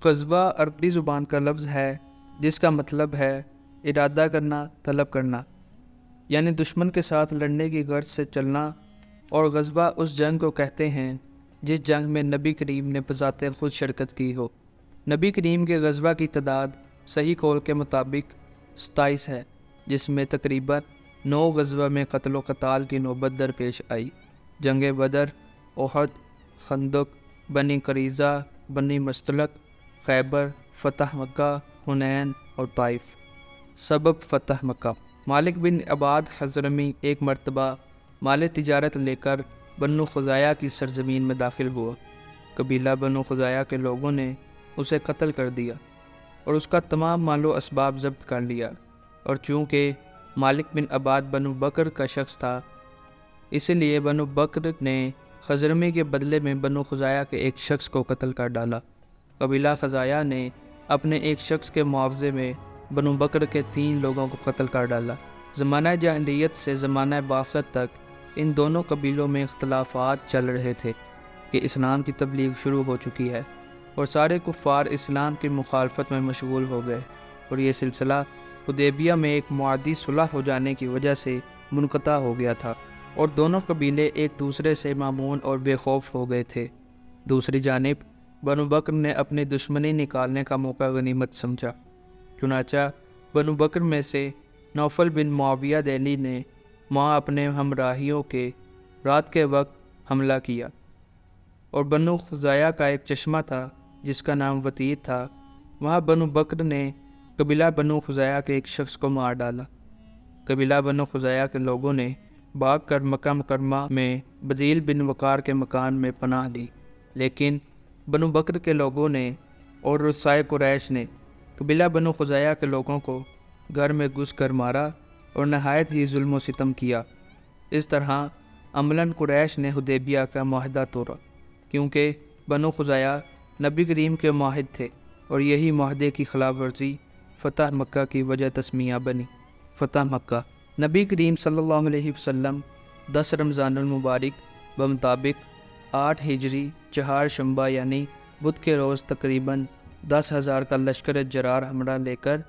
غزوہ عربی زبان کا لفظ ہے جس کا مطلب ہے ارادہ کرنا، طلب کرنا، یعنی دشمن کے ساتھ لڑنے کی غرض سے چلنا۔ اور غزوہ اس جنگ کو کہتے ہیں جس جنگ میں نبی کریم نے بذات خود شرکت کی ہو۔ نبی کریم کے غزوہ کی تعداد صحیح قول کے مطابق 27 ہے، جس میں تقریباً 9 غزوہ میں قتل و قتال کی نوبت درپیش آئی۔ جنگ بدر، احد، خندق، بنی قریظہ، بنی مستلق، خیبر، فتح مکہ، حنین اور طائف۔ سبب فتح مکہ: مالک بن عباد حضرمی ایک مرتبہ مال تجارت لے کر بنو خزاعہ کی سرزمین میں داخل ہوا۔ قبیلہ بنو خزاعہ کے لوگوں نے اسے قتل کر دیا اور اس کا تمام مال و اسباب ضبط کر لیا، اور چونکہ مالک بن عباد بنو بکر کا شخص تھا، اس لیے بنو بکر نے خضرمی کے بدلے میں بنو خزاعہ کے ایک شخص کو قتل کر ڈالا۔ قبیلہ خزاعہ نے اپنے ایک شخص کے معاوضے میں بنو بکر کے 3 لوگوں کو قتل کر ڈالا۔ زمانہ جاہلیت سے زمانہ بعثت تک ان دونوں قبیلوں میں اختلافات چل رہے تھے کہ اسلام کی تبلیغ شروع ہو چکی ہے، اور سارے کفار اسلام کی مخالفت میں مشغول ہو گئے، اور یہ سلسلہ حدیبیہ میں ایک معاہدی صلح ہو جانے کی وجہ سے منقطع ہو گیا تھا، اور دونوں قبیلے ایک دوسرے سے مامون اور بے خوف ہو گئے تھے۔ دوسری جانب بنو بکر نے اپنی دشمنی نکالنے کا موقع غنیمت سمجھا، چنانچہ بنو بکر میں سے نوفل بن معاویہ دہلی نے وہاں اپنے ہمراہیوں کے رات کے وقت حملہ کیا، اور بنو خزاعہ کا ایک چشمہ تھا جس کا نام وطیر تھا، وہاں بنو بکر نے قبیلہ بنو خزاعہ کے ایک شخص کو مار ڈالا۔ قبیلہ بنو خزاعہ کے لوگوں نے بھاگ کر مکہ مکرمہ میں بدیل بن وقار کے مکان میں پناہ لی، لیکن بنو بکر کے لوگوں نے اور رؤسائے قریش نے قبیلہ بنو خزاعہ کے لوگوں کو گھر میں گھس کر مارا اور نہایت ہی ظلم و ستم کیا۔ اس طرح عملاً قریش نے حدیبیہ کا معاہدہ توڑا، کیونکہ بنو خزاعہ نبی کریم کے معاہد تھے، اور یہی معاہدے کی خلاف ورزی فتح مکہ کی وجہ تسمیہ بنی۔ فتح مکہ: نبی کریم صلی اللہ علیہ وسلم 10 رمضان المبارک بمطابق 8 ہجری 4 شنبہ یعنی بدھ کے روز تقریباً 10,000 کا لشکر جرار ہمراہ لے کر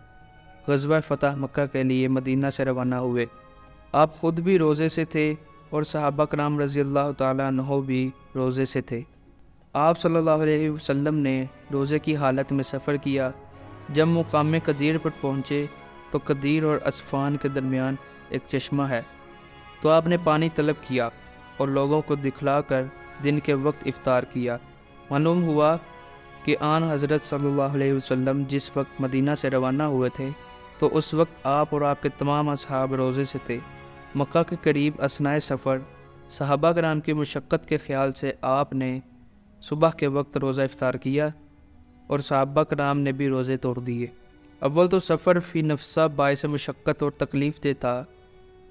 غزوہ فتح مکہ کے لیے مدینہ سے روانہ ہوئے۔ آپ خود بھی روزے سے تھے اور صحابہ کرام رضی اللہ تعالیٰ عنہ بھی روزے سے تھے۔ آپ صلی اللہ علیہ وسلم نے روزے کی حالت میں سفر کیا۔ جب مقام قدیر پر پہنچے تو قدیر اور اسفان کے درمیان ایک چشمہ ہے، تو آپ نے پانی طلب کیا اور لوگوں کو دکھلا کر دن کے وقت افطار کیا۔ معلوم ہوا کہ آن حضرت صلی اللہ علیہ وسلم جس وقت مدینہ سے روانہ ہوئے تھے تو اس وقت آپ اور آپ کے تمام اصحاب روزے سے تھے۔ مکہ کے قریب اثناء سفر صحابہ کرام کی مشقت کے خیال سے آپ نے صبح کے وقت روزہ افطار کیا، اور صحابہ کرام نے بھی روزے توڑ دیے۔ اول تو سفر فی نفسہ باعث مشقت اور تکلیف دہ تھا،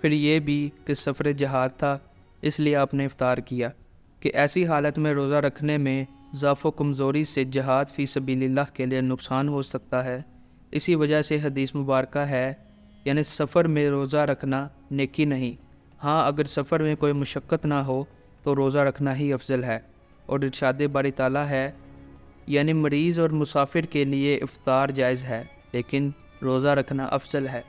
پھر یہ بھی کہ سفر جہاد تھا، اس لیے آپ نے افطار کیا کہ ایسی حالت میں روزہ رکھنے میں ضعف و کمزوری سے جہاد فی سبیل اللہ کے لیے نقصان ہو سکتا ہے۔ اسی وجہ سے حدیث مبارکہ ہے، یعنی سفر میں روزہ رکھنا نیکی نہیں، ہاں اگر سفر میں کوئی مشقت نہ ہو تو روزہ رکھنا ہی افضل ہے۔ اور ارشاد باری تعالیٰ ہے، یعنی مریض اور مسافر کے لیے افطار جائز ہے لیکن روزہ رکھنا افضل ہے،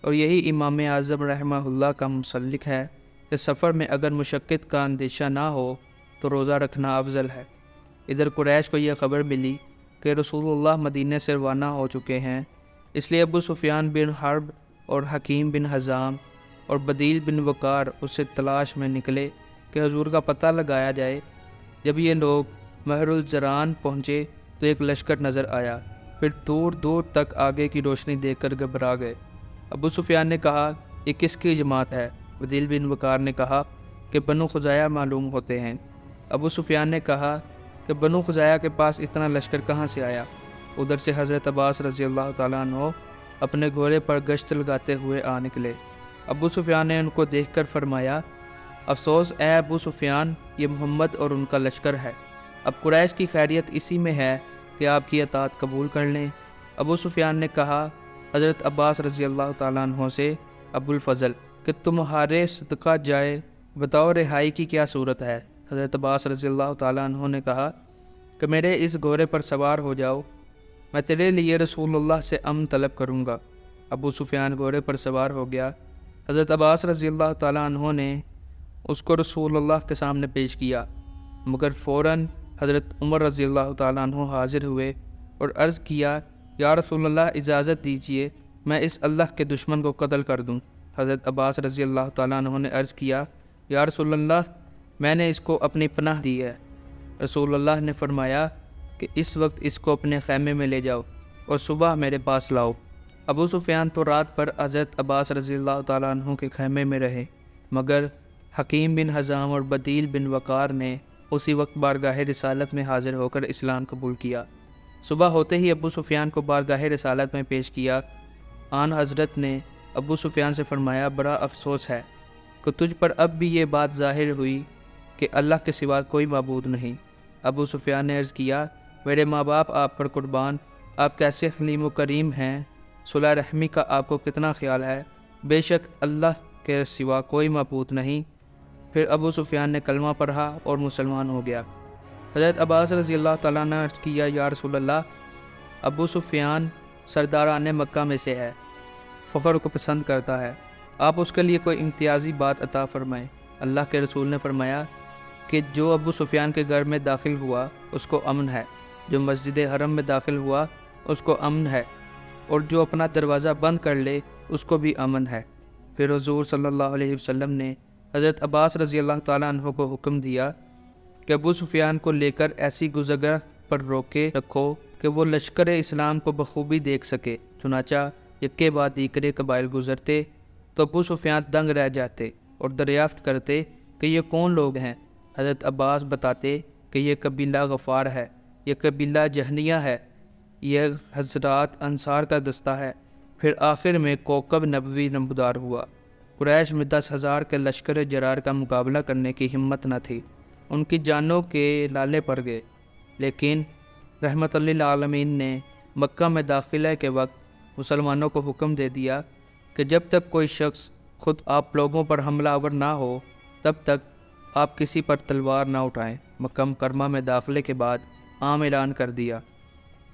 اور یہی امام اعظم رحمہ اللہ کا مسلک ہے کہ سفر میں اگر مشقت کا اندیشہ نہ ہو تو روزہ رکھنا افضل ہے۔ ادھر قریش کو یہ خبر ملی کہ رسول اللہ مدینہ سے روانہ ہو چکے ہیں، اس لیے ابو سفیان بن حرب اور حکیم بن حزام اور بدیل بن وقار اسے تلاش میں نکلے کہ حضور کا پتہ لگایا جائے۔ جب یہ لوگ مہر الزران پہنچے تو ایک لشکر نظر آیا، پھر دور دور تک آگے کی روشنی دیکھ کر گھبرا گئے۔ ابو سفیان نے کہا، یہ کس کی جماعت ہے؟ بدیل بن وقار نے کہا کہ بنو خزاعہ معلوم ہوتے ہیں۔ ابو سفیان نے کہا کہ بنو خزاعہ کے پاس اتنا لشکر کہاں سے آیا؟ ادھر سے حضرت عباس رضی اللہ تعالیٰ عنہ اپنے گھوڑے پر گشت لگاتے ہوئے آ نکلے۔ ابو سفیان نے ان کو دیکھ کر فرمایا، افسوس اے ابو سفیان، یہ محمد اور ان کا لشکر ہے۔ اب قریش کی خیریت اسی میں ہے کہ آپ کی اطاعت قبول کر لیں۔ ابو سفیان نے کہا حضرت عباس رضی اللہ تعالیٰ عنہ سے، ابو الفضل، کہ تمہارے صدقہ جائے، بتاؤ رہائی کی کیا صورت ہے؟ حضرت عباس رضی اللہ تعالیٰ عنہ نے کہا کہ میرے اس گھوڑے پر سوار ہو جاؤ۔ میں تیرے لیے رسول اللہ سے امن طلب کروں گا۔ ابو سفیان گھوڑے پر سوار ہو گیا۔ حضرت عباس رضی اللہ تعالیٰ عنہ نے اس کو رسول اللہ کے سامنے پیش کیا، مگر فوراً حضرت عمر رضی اللہ تعالیٰ عنہ حاضر ہوئے اور عرض کیا، یا رسول اللہ اجازت دیجیے میں اس اللہ کے دشمن کو قتل کر دوں۔ حضرت عباس رضی اللہ تعالیٰ عنہ نے عرض کیا، یا رسول اللہ میں نے اس کو اپنی پناہ دی ہے۔ رسول اللہ نے فرمایا کہ اس وقت اس کو اپنے خیمے میں لے جاؤ اور صبح میرے پاس لاؤ۔ ابو سفیان تو رات پر حضرت عباس رضی اللہ تعالیٰ عنہ کے خیمے میں رہے، مگر حکیم بن حزام اور بدیل بن وقار نے اسی وقت بارگاہ رسالت میں حاضر ہو کر اسلام قبول کیا۔ صبح ہوتے ہی ابو سفیان کو بارگاہ رسالت میں پیش کیا۔ آن حضرت نے ابو سفیان سے فرمایا، بڑا افسوس ہے کہ تجھ پر اب بھی یہ بات ظاہر ہوئی کہ اللہ کے سوا کوئی معبود نہیں۔ ابو سفیان نے عرض کیا، میرے ماں باپ آپ پر قربان، آپ کیسے حلیم و کریم ہیں، صلح رحمی کا آپ کو کتنا خیال ہے، بے شک اللہ کے سوا کوئی معبود نہیں۔ پھر ابو سفیان نے کلمہ پڑھا اور مسلمان ہو گیا۔ حضرت عباس رضی اللہ تعالیٰ نے عرض کیا، یا رسول اللہ ابو سفیان سرداران مکہ میں سے ہے، فخر کو پسند کرتا ہے، آپ اس کے لیے کوئی امتیازی بات عطا فرمائیں۔ اللہ کے رسول نے فرمایا کہ جو ابو سفیان کے گھر میں داخل ہوا اس کو امن ہے، جو مسجد حرم میں داخل ہوا اس کو امن ہے، اور جو اپنا دروازہ بند کر لے اس کو بھی امن ہے۔ پھر حضور صلی اللہ علیہ وسلم نے حضرت عباس رضی اللہ تعالیٰ عنہ کو حکم دیا کہ ابو سفیان کو لے کر ایسی گزرگاہ پر روکے رکھو کہ وہ لشکر اسلام کو بخوبی دیکھ سکے۔ چنانچہ یکے بعد دیگرے قبائل گزرتے تو ابو سفیان دنگ رہ جاتے اور دریافت کرتے کہ یہ کون لوگ ہیں۔ حضرت عباس بتاتے کہ یہ قبیلہ غفار ہے، یہ قبیلہ جہنیہ ہے، یہ حضرات انصار کا دستہ ہے۔ پھر آخر میں کوکب نبوی نمودار ہوا۔ قریش میں 10,000 کے لشکر جرار کا مقابلہ کرنے کی ہمت نہ تھی، ان کی جانوں کے لالے پڑ گئے، لیکن رحمت للعالمین نے مکہ میں داخلہ کے وقت مسلمانوں کو حکم دے دیا کہ جب تک کوئی شخص خود آپ لوگوں پر حملہ آور نہ ہو تب تک آپ کسی پر تلوار نہ اٹھائیں۔ مکہ مکرمہ میں داخلے کے بعد عام اعلان کر دیا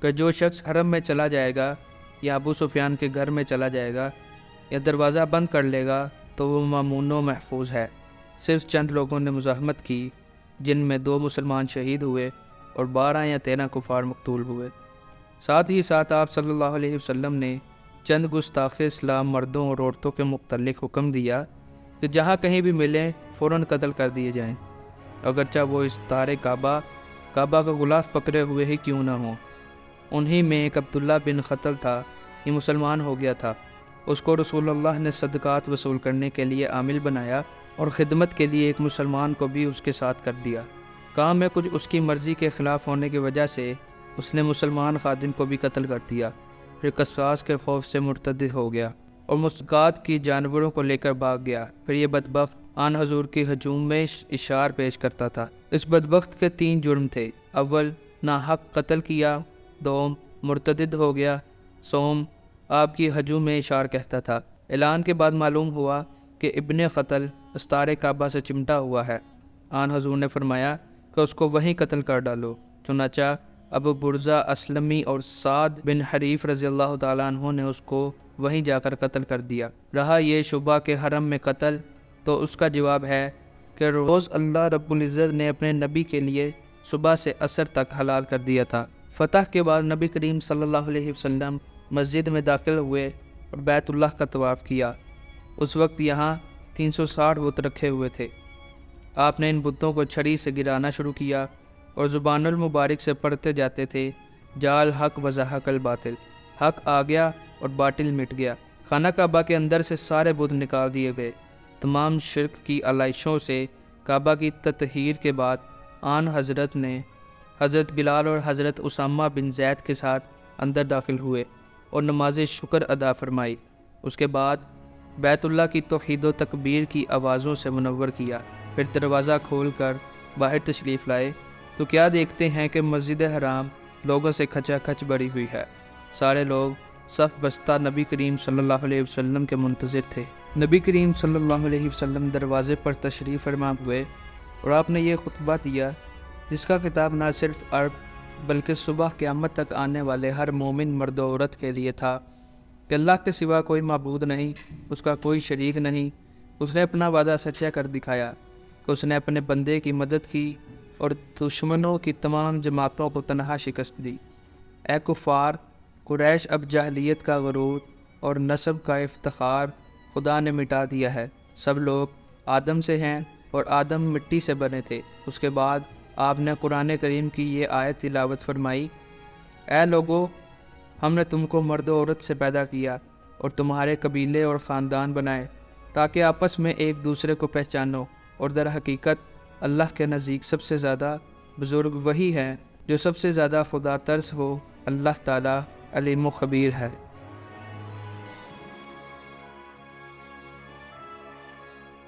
کہ جو شخص حرم میں چلا جائے گا یا ابو سفیان کے گھر میں چلا جائے گا یا دروازہ بند کر لے گا تو وہ مامون و محفوظ ہے۔ صرف چند لوگوں نے مزاحمت کی، جن میں 2 مسلمان شہید ہوئے اور 12 یا 13 کفار مقتول ہوئے۔ ساتھ ہی ساتھ آپ صلی اللہ علیہ وسلم نے چند گستاخ اسلام مردوں اور عورتوں کے متعلق حکم دیا کہ جہاں کہیں بھی ملیں فوراً قتل کر دیے جائیں، اگرچہ وہ استار کعبہ کا غلاف پکڑے ہوئے ہی کیوں نہ ہوں۔ انہی میں ایک عبداللہ بن خطل تھا، یہ مسلمان ہو گیا تھا۔ اس کو رسول اللہ نے صدقات وصول کرنے کے لیے عامل بنایا اور خدمت کے لیے ایک مسلمان کو بھی اس کے ساتھ کر دیا۔ کام میں کچھ اس کی مرضی کے خلاف ہونے کی وجہ سے اس نے مسلمان خادم کو بھی قتل کر دیا۔ پھر قصاص کے خوف سے مرتد ہو گیا اور مسقات کی جانوروں کو لے کر بھاگ گیا۔ پھر یہ بدبخت آن حضور کی ہجوم میں اشعار پیش کرتا تھا۔ اس بدبخت کے 3 جرم تھے، اول ناحق قتل کیا، دوم مرتد ہو گیا، سوم آپ کی ہجوم میں اشعار کہتا تھا۔ اعلان کے بعد معلوم ہوا کہ ابن قتل استار کعبہ سے چمٹا ہوا ہے۔ آن حضور نے فرمایا کہ اس کو وہیں قتل کر ڈالو۔ چنانچہ ابو برزہ اسلمی اور سعد بن حریف رضی اللہ تعالیٰ عنہ نے اس کو وہیں جا کر قتل کر دیا۔ رہا یہ شبہ کہ حرم میں قتل، تو اس کا جواب ہے کہ روز اللہ رب العزت نے اپنے نبی کے لیے صبح سے عصر تک حلال کر دیا تھا۔ فتح کے بعد نبی کریم صلی اللہ علیہ وسلم مسجد میں داخل ہوئے اور بیت اللہ کا طواف کیا۔ اس وقت یہاں 360 بت رکھے ہوئے تھے۔ آپ نے ان بتوں کو چھڑی سے گرانا شروع کیا اور زبان المبارک سے پڑھتے جاتے تھے، جال حق وزحق الباطل، حق آ گیا اور باطل مٹ گیا۔ خانہ کعبہ کے اندر سے سارے بت نکال دیے گئے۔ تمام شرک کی علائشوں سے کعبہ کی تطہیر کے بعد آن حضرت نے حضرت بلال اور حضرت اسامہ بن زید کے ساتھ اندر داخل ہوئے اور نماز شکر ادا فرمائی۔ اس کے بعد بیت اللہ کی توحید و تکبیر کی آوازوں سے منور کیا۔ پھر دروازہ کھول کر باہر تشریف لائے تو کیا دیکھتے ہیں کہ مسجد حرام لوگوں سے کھچا کھچ بھری ہوئی ہے۔ سارے لوگ صف بستہ نبی کریم صلی اللہ علیہ وسلم کے منتظر تھے۔ نبی کریم صلی اللہ علیہ وسلم دروازے پر تشریف فرما ہوئے اور آپ نے یہ خطبہ دیا جس کا خطاب نہ صرف عرب بلکہ صبح قیامت تک آنے والے ہر مومن مرد و عورت کے لیے تھا کہ اللہ کے سوا کوئی معبود نہیں، اس کا کوئی شریک نہیں۔ اس نے اپنا وعدہ سچا کر دکھایا کہ اس نے اپنے بندے کی مدد کی اور دشمنوں کی تمام جماعتوں کو تنہا شکست دی۔ اے کفار قریش، اب جاہلیت کا غرور اور نسب کا افتخار خدا نے مٹا دیا ہے۔ سب لوگ آدم سے ہیں اور آدم مٹی سے بنے تھے۔ اس کے بعد آپ نے قرآن کریم کی یہ آیت تلاوت فرمائی: اے لوگو، ہم نے تم کو مرد و عورت سے پیدا کیا اور تمہارے قبیلے اور خاندان بنائے تاکہ آپس میں ایک دوسرے کو پہچانو، اور در حقیقت اللہ کے نزدیک سب سے زیادہ بزرگ وہی ہے جو سب سے زیادہ خدا ترس ہو۔ اللہ تعالیٰ علیم و خبیر ہے۔